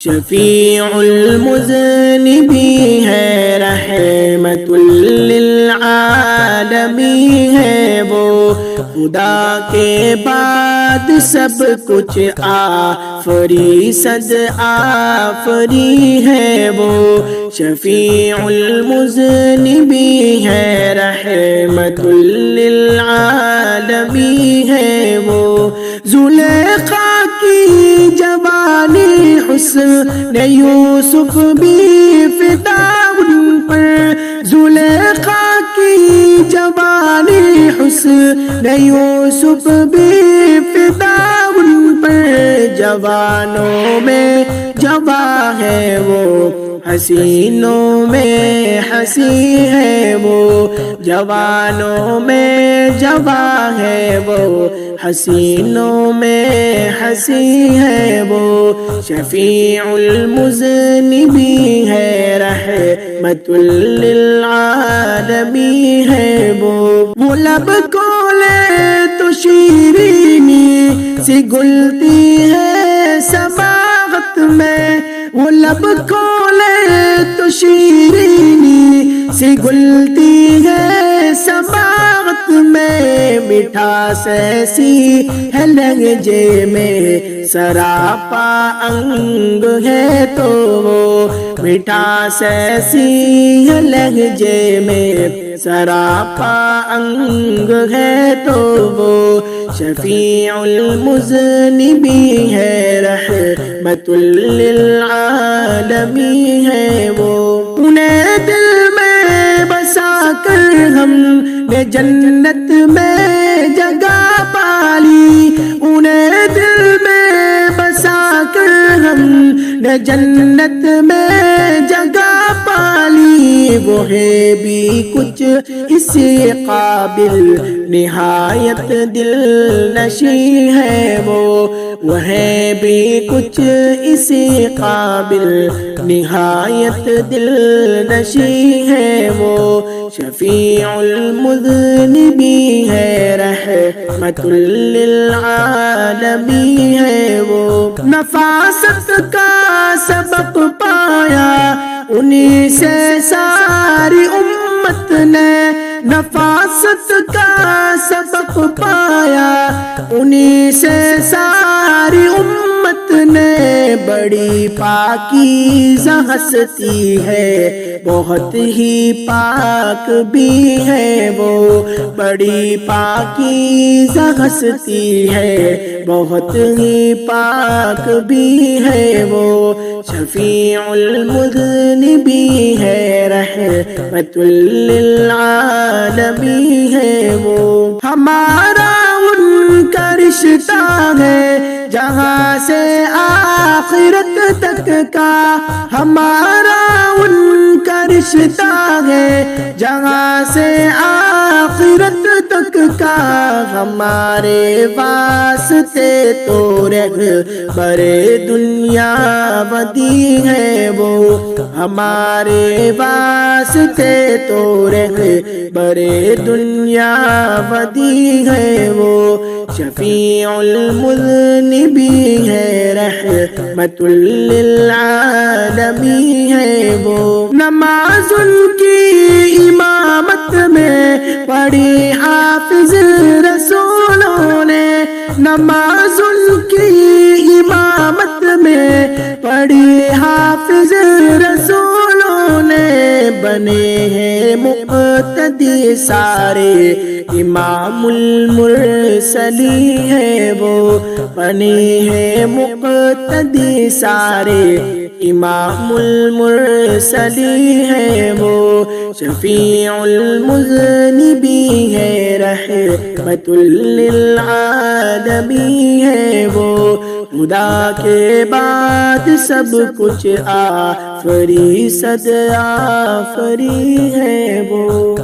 شفیع المذنبین ہے، رحمت للعالمین ہے وہ، خدا کے بعد سب کچھ آفری صد آفری ہے وہ، شفیع المذنبین ہے، رحمت للعالمین ہے وہ، زلیخا کی جوانی حسن یوسف بھی فدا ان پر، زلیخا کی جوانی حسن یوسف بھی فدا ان پر، جوانوں میں جواں ہے وہ، حسینوں میں حسین ہے وہ، جوانوں میں جواں ہے وہ، حسینوں میں حسین ہے وہ، شفیع المذنبین ہے، رحمت للعالمین ہے وہ، لب کھولے تو شیرینی سی گلتی ہے سماغت میں، وہ لب کھولے تو شیرینی سی گلتی ہے سماغت میں، مٹھاس ایسی ہے لہجے میں سراپا انگ ہے تو وہ، مٹھاس ایسی ہے لہجے میں سراپا انگ ہے تو وہ، شفیع المذنبین ہے، رحمت للعالمین ہے وہ، انہیں دل میں بسا کر ہم نے جنت میں جگہ پالی، انہیں دل میں بسا کر ہم نے جنت میں جگہ پالی، وہ ہے بھی کچھ اسی قابل نہایت دل نشیں ہے وہ ہے بھی کچھ اسی قابل نہایت دل نشیں ہے وہ، شفیع المذنبین ہے، رحمت للعالمین ہے وہ، نفاست کا سبق پایا انہی سے ساری امت نے، نفاست کا سبق پایا انہی سے ساری امت نے، بڑی پاکیزہ ہستی ہے بہت ہی پاک بھی ہے وہ، بڑی پاکیزہ ہستی ہے بہت ہی پاک بھی ہے وہ، شفیع المذنبین ہے، رحمت للعالمین ہے وہ، ہمارا ان کا رشتہ ہے جہاں سے آخرت تک کا، ہمارا ان کا رشتہ ہے جہاں سے آخرت تک کا، ہمارے واسطے تو رہبر دنیا ودی ہے وہ، ہمارے واسطے تو رہبر دنیا ودی ہے وہ، شفیع المذنبین ہے، رحمت للعالمین ہے وہ، نماز ان کی امامت میں پڑھی حافظ رسولوں نے، نماز ان کی امامت میں پڑھی حافظ رسولوں نے، بنے ہیں مقتدی سارے امام المرسلین ہے وہ، بنے ہیں مقتدی سارے امام المرسلین ہے وہ، شفیع المذنبین ہے، رحمت للعالمین ہے وہ، خدا کے بعد سب کچھ آفری صد آفری ہے وہ۔